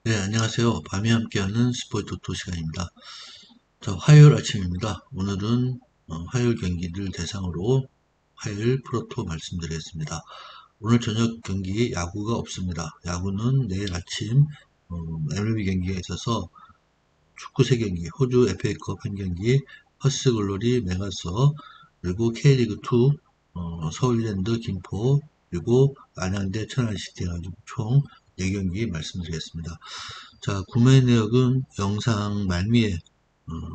네, 안녕하세요. 밤이 함께하는 스포츠 토토 시간입니다. 자, 화요일 아침입니다. 오늘은 화요일 경기를 대상으로 화요일 프로토 말씀드리겠습니다. 오늘 저녁 경기 야구가 없습니다. 야구는 내일 아침 MLB 경기가 있어서 축구 3경기, 호주 FA컵 1경기, 퍼스 글로리 메가서, 그리고 K리그2 서울랜드 김포, 그리고 안양대 천안시티 해가지고 총 4경기 말씀드리겠습니다. 자, 구매 내역은 영상 말미에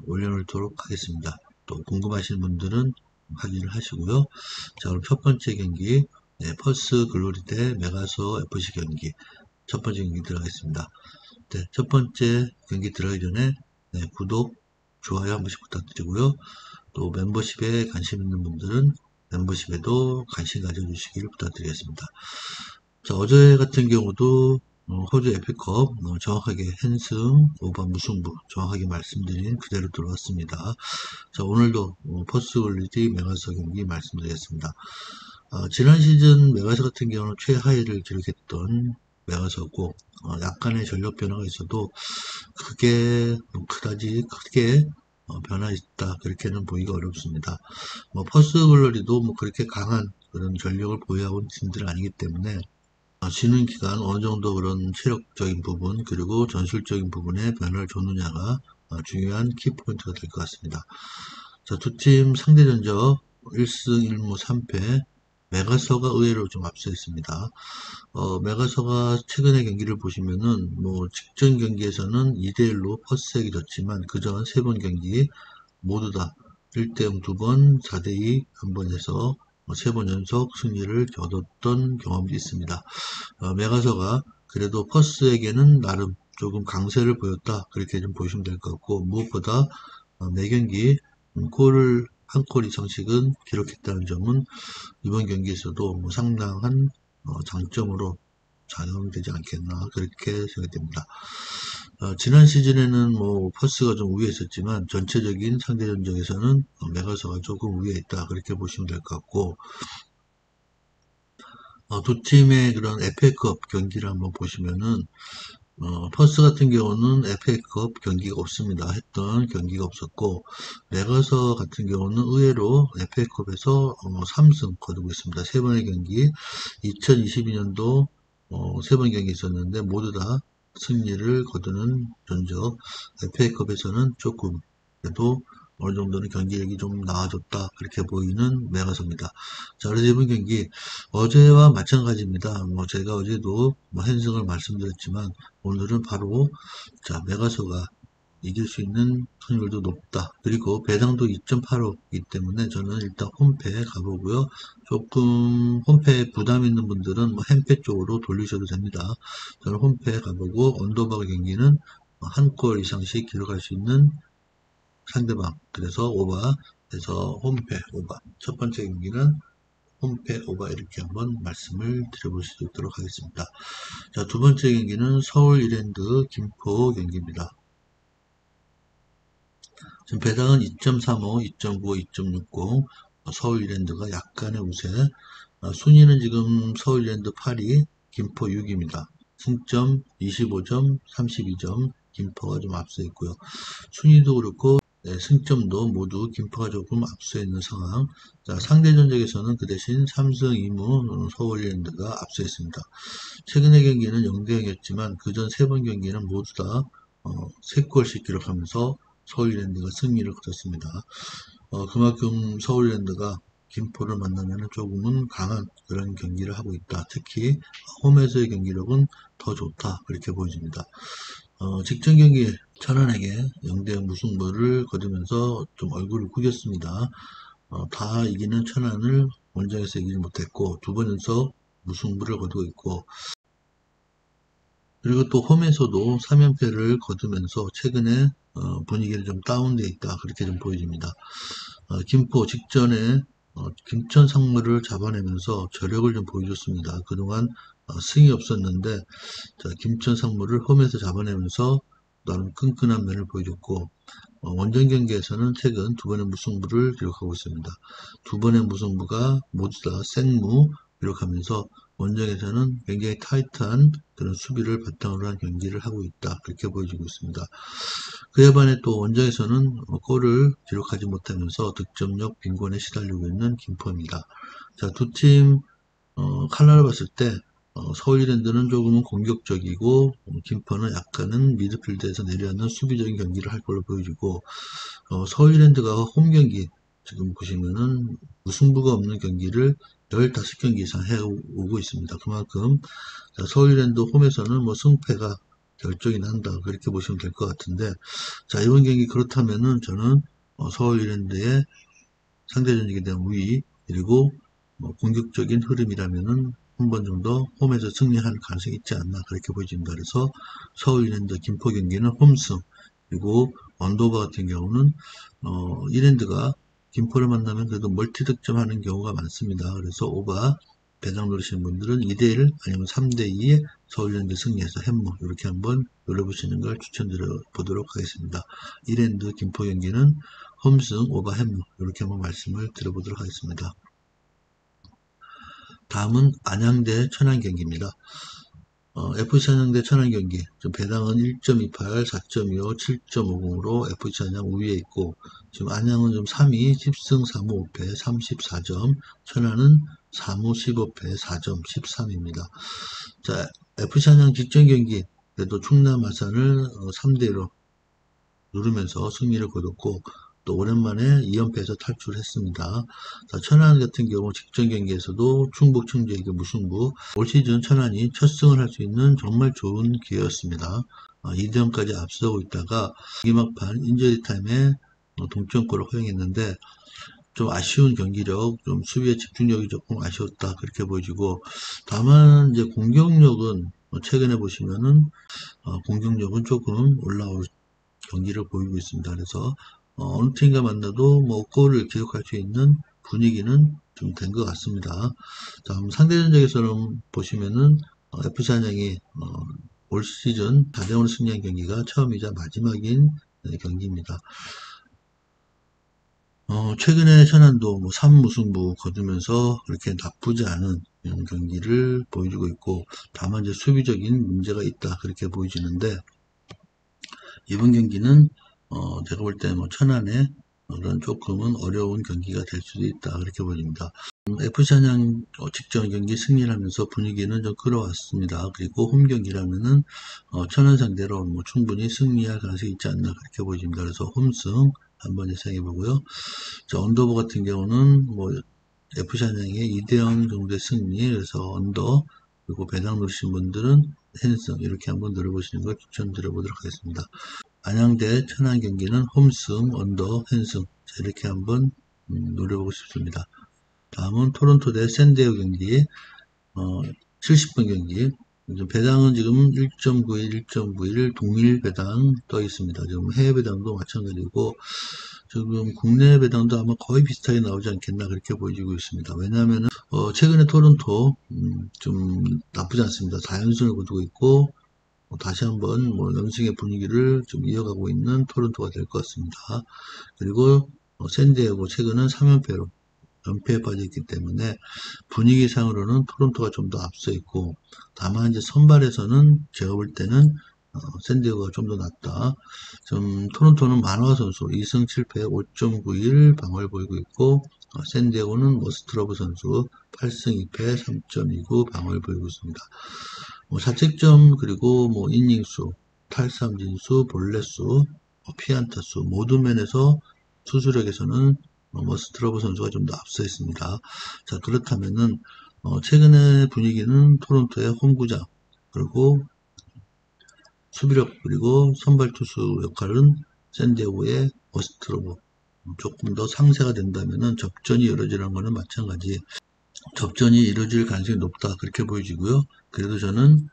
올려놓도록 하겠습니다. 또 궁금하신 분들은 확인을 하시고요. 자, 그럼 첫 번째 경기, 네, 퍼스 글로리 대 메가서 FC 경기. 첫 번째 경기 들어가겠습니다. 네, 첫 번째 경기 들어가기 전에 네, 구독, 좋아요 한 번씩 부탁드리고요. 또 멤버십에 관심 있는 분들은 멤버십에도 관심 가져주시기를 부탁드리겠습니다. 자, 어제 같은 경우도 호주 에피컵 정확하게 한승, 5번 무승부 정확하게 말씀드린 그대로 들어왔습니다. 자, 오늘도 퍼스 글리디 메가서 경기 말씀드리겠습니다. 지난 시즌 메가서 같은 경우는 최하위를 기록했던 메가서고 약간의 전력 변화가 있어도 그다지 크게 변화 있다 그렇게는 보기가 어렵습니다. 퍼스 글로리도 그렇게 강한 그런 전력을 보유하고 있는 팀들은 아니기 때문에 쉬는 기간 어느 정도 그런 체력적인 부분 그리고 전술적인 부분에 변화를 줬느냐가 중요한 키포인트가 될 것 같습니다. 자, 두 팀 상대 전적 1승 1무 3패 메가서가 의외로 좀 앞서 있습니다. 메가서가 최근의 경기를 보시면은 직전 경기에서는 2대1로 퍼스에게 졌지만 그전 3번 경기 모두 다 1대0 2번, 4대2 한 번 해서 3번 연속 승리를 거뒀던 경험이 있습니다. 메가서가 그래도 퍼스에게는 나름 조금 강세를 보였다 그렇게 좀 보시면 될 것 같고 무엇보다 매 경기 골을 한 골 이상씩은 기록했다는 점은 이번 경기에서도 상당한 장점으로 작용되지 않겠나 그렇게 생각됩니다. 지난 시즌에는 퍼스가 좀 우위에 있었지만 전체적인 상대 전적에서는 메가서가 조금 우위에 있다 그렇게 보시면 될 것 같고 두 팀의 그런 FA컵 경기를 한번 보시면은 퍼스 같은 경우는 FA컵 경기가 없습니다. 했던 경기가 없었고 메가서 같은 경우는 의외로 FA컵에서 3승 거두고 있습니다. 3번의 경기 2022년도 3번 경기 있었는데 모두 다 승리를 거두는 전적 FA컵에서는 조금 그래도 어느 정도는 경기력이 좀 나아졌다 그렇게 보이는 메가서입니다. 자, 그래서 이번 경기 어제와 마찬가지입니다. 제가 어제도 한승을 말씀드렸지만 오늘은 바로 자 메가서가 이길 수 있는 확률도 높다. 그리고 배당도 2.85이기 때문에 저는 일단 홈패 가보고요. 조금 홈패 부담 있는 분들은 햄패 쪽으로 돌리셔도 됩니다. 저는 홈패 가보고 언더박 경기는 한 골 이상씩 기록할 수 있는 상대방 그래서 오바 해서 홈패 오바 첫 번째 경기는 홈패 오바 이렇게 한번 말씀을 드려볼 수 있도록 하겠습니다. 자, 두 번째 경기는 서울 이랜드 김포 경기입니다. 지금 배당은 2.35, 2.95, 2.60 서울 이랜드가 약간의 우세 순위는 지금 서울 이랜드 8위 김포 6위입니다. 승점 25점, 32점 김포가 좀 앞서 있고요. 순위도 그렇고 네, 승점도 모두 김포가 조금 앞서 있는 상황. 자, 상대 전적에서는 그 대신 3승 2무 서울랜드가 앞서 있습니다. 최근의 경기는 0대0이었지만 그전 3번 경기는 모두 다 3골씩 기록하면서 서울랜드가 승리를 거뒀습니다. 그만큼 서울랜드가 김포를 만나면 조금은 강한 그런 경기를 하고 있다. 특히 홈에서의 경기력은 더 좋다. 그렇게 보여집니다. 직전 경기 천안에게 0대0 무승부를 거두면서 좀 얼굴을 구겼습니다. 다 이기는 천안을 원정에서 이기지 못했고 두 번 연속 무승부를 거두고 있고 그리고 또 홈에서도 3연패를 거두면서 최근에 분위기를 좀 다운돼 있다 그렇게 좀 보여집니다. 김포 직전에 김천 상무를 잡아내면서 저력을 좀 보여줬습니다. 그동안 승이 없었는데 자, 김천 상무를 홈에서 잡아내면서 나름 끈끈한 면을 보여줬고 원정 경기에서는 최근 두 번의 무승부를 기록하고 있습니다. 두 번의 무승부가 모두 다 생무 기록하면서 원정에서는 굉장히 타이트한 그런 수비를 바탕으로 한 경기를 하고 있다. 그렇게 보여지고 있습니다. 그에 반해 또 원정에서는 골을 기록하지 못하면서 득점력 빈곤에 시달리고 있는 김포입니다. 자, 두 팀 칼라를 봤을 때 서울 이랜드는 조금은 공격적이고 김포는 약간은 미드필드에서 내려앉는 수비적인 경기를 할 걸로 보여지고 서울 이랜드가 홈 경기 지금 보시면은 무승부가 없는 경기를 15경기 이상 해오고 있습니다. 그만큼 서울 이랜드 홈에서는 뭐 승패가 결정이 난다 그렇게 보시면 될 것 같은데 자 이번 경기 그렇다면은 저는 서울 이랜드의 상대 전적에 대한 우위 그리고 공격적인 흐름이라면은 한 번 정도 홈에서 승리할 가능성이 있지 않나 그렇게 보여집니다. 그래서 서울 이랜드 김포 경기는 홈승 그리고 언더바 같은 경우는 이랜드가 김포를 만나면 그래도 멀티 득점하는 경우가 많습니다. 그래서 오바 배당 노리시는 분들은 2대1 아니면 3대2에 서울 이랜드 승리해서 햄머 이렇게 한번 노려보시는 걸 추천드려 보도록 하겠습니다. 이랜드 김포 경기는 홈승 오바 햄머 이렇게 한번 말씀을 드려보도록 하겠습니다. 다음은 안양대 천안 경기입니다. FC 안양 대 천안 경기 배당은 1.28, 4.25, 7.50으로 FC 안양 우위에 있고 지금 안양은 좀 3위 10승 3무 5패 34점 천안은 3무 15패 4점 13입니다. 자 FC 안양 직전 경기 그래도 충남 아산을 3대1로 누르면서 승리를 거뒀고 또 오랜만에 2연패에서 탈출했습니다. 자, 천안 같은 경우 직전 경기에서도 충북 청주에게 무승부 올 시즌 천안이 첫 승을 할 수 있는 정말 좋은 기회였습니다. 2대0까지 앞서고 있다가 마지막판 인저리 타임에 동점골을 허용했는데 좀 아쉬운 경기력, 좀 수비의 집중력이 조금 아쉬웠다 그렇게 보여지고 다만 이제 공격력은 최근에 보시면은 공격력은 조금 올라올 경기를 보이고 있습니다. 그래서 어느 팀과 만나도 뭐 골을 기록할 수 있는 분위기는 좀 된 것 같습니다. 다음 상대 전적에서는 보시면은 FC 안양이 올 시즌 4대0으로 승리한 경기가 처음이자 마지막인 경기입니다. 최근에 천안도 뭐 3무승부 거두면서 그렇게 나쁘지 않은 경기를 보여주고 있고 다만 이제 수비적인 문제가 있다 그렇게 보여지는데 이번 경기는 제가 볼 때 뭐 천안의 그런 조금은 어려운 경기가 될 수도 있다 그렇게 보입니다. FC 안양 직전 경기 승리를 하면서 분위기는 좀 끌어왔습니다. 그리고 홈 경기라면은 천안 상대로 뭐 충분히 승리할 가능성이 있지 않나 그렇게 보입니다. 그래서 홈승 한번 예상해 보고요. 자, 언더버 같은 경우는 뭐 FC 안양의 2대0 정도의 승리 그래서 언더 그리고 배당 놓으신 분들은 핸승 이렇게 한번 노려보시는 걸 추천드려 보도록 하겠습니다. 안양 대 천안 경기는 홈승, 언더, 핸승 이렇게 한번 노려보고 싶습니다. 다음은 토론토 대 샌디에고 경기 70분 경기 배당은 지금 1.91, 1.91 동일 배당 떠 있습니다. 지금 해외 배당도 마찬가지고 지금 국내 배당도 아마 거의 비슷하게 나오지 않겠나 그렇게 보여지고 있습니다. 왜냐하면 최근에 토론토 좀 나쁘지 않습니다. 4연승을 거두고 있고 다시 한번 뭐 연승의 분위기를 좀 이어가고 있는 토론토가 될 것 같습니다. 그리고 샌디에고 최근은 3연패로 연패에 빠져있기 때문에 분위기상으로는 토론토가 좀 더 앞서 있고 다만 이제 선발에서는 제가 볼 때는 샌디에고가 좀 더 낫다. 좀 토론토는 만화 선수 2승 7패 5.91 방어를 보이고 있고 샌디에고는 머스트러브 선수 8승 2패 3.29 방어를 보이고 있습니다. 뭐 자책점 그리고 뭐 이닝수, 탈삼진수, 볼넷수, 피안타수 모든 면에서 투수력에서는 머스트러브 선수가 좀 더 앞서 있습니다. 자 그렇다면은 최근의 분위기는 토론토의 홈구장 그리고 수비력 그리고 선발 투수 역할은 샌디에고의 머스트러브 조금 더 상세가 된다면은 접전이 이루어지는 것은 마찬가지 접전이 이루어질 가능성이 높다 그렇게 보여지고요. 그래도 저는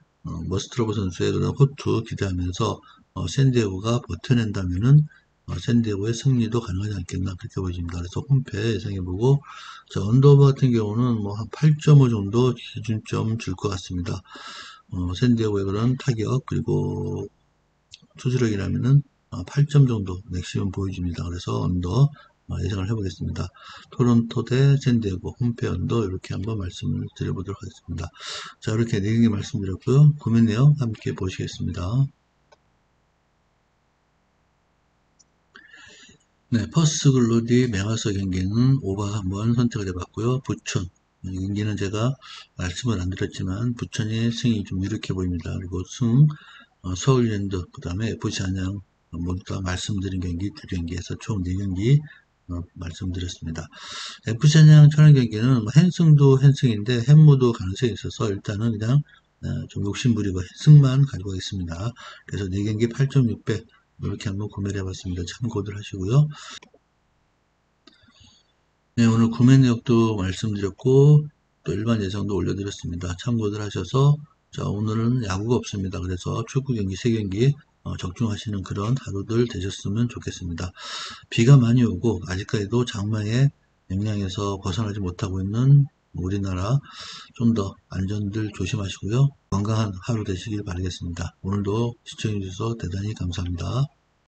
머스트로브 선수의 그런 호투 기대하면서 샌디에고가 버텨낸다면은 샌디에고의 승리도 가능하지 않겠나 그렇게 보여집니다. 그래서 홈패 예상해보고 언더버 같은 경우는 뭐 한 8.5 정도 기준점 줄 것 같습니다. 샌디에고의 그런 타격 그리고 투수력이라면은 8점 정도 맥시멈 보여집니다. 그래서 언더 예상을 해보겠습니다. 토론토 대 샌디에고 홈페 언더 이렇게 한번 말씀을 드려보도록 하겠습니다. 자, 이렇게 4경기 말씀드렸고요. 구매 내용 함께 보시겠습니다. 네, 퍼스트 글로디 맹화서 경기는 오버 한번 선택을 해봤고요. 부천 이 경기는 제가 말씀을 안 드렸지만 부천의 승이 좀 유력해 보입니다. 그리고 서울랜드 그 다음에 FC 안양 모두 다 말씀드린 경기 두 경기에서 총 4경기 말씀드렸습니다. FC 안양 천안 경기는 뭐 핸승도 핸승인데 햄무도 가능성이 있어서 일단은 그냥 좀 욕심부리고 승만 가지고 가겠습니다. 그래서 4경기 8.6배 이렇게 한번 구매를 해봤습니다. 참고들 하시고요. 네, 오늘 구매 내역도 말씀드렸고 또 일반 예상도 올려드렸습니다. 참고들 하셔서 자, 오늘은 야구가 없습니다. 그래서 축구 경기 3경기 적중하시는 그런 하루들 되셨으면 좋겠습니다. 비가 많이 오고 아직까지도 장마의 영향에서 벗어나지 못하고 있는 우리나라 좀 더 안전들 조심하시고요. 건강한 하루 되시길 바라겠습니다. 오늘도 시청해주셔서 대단히 감사합니다.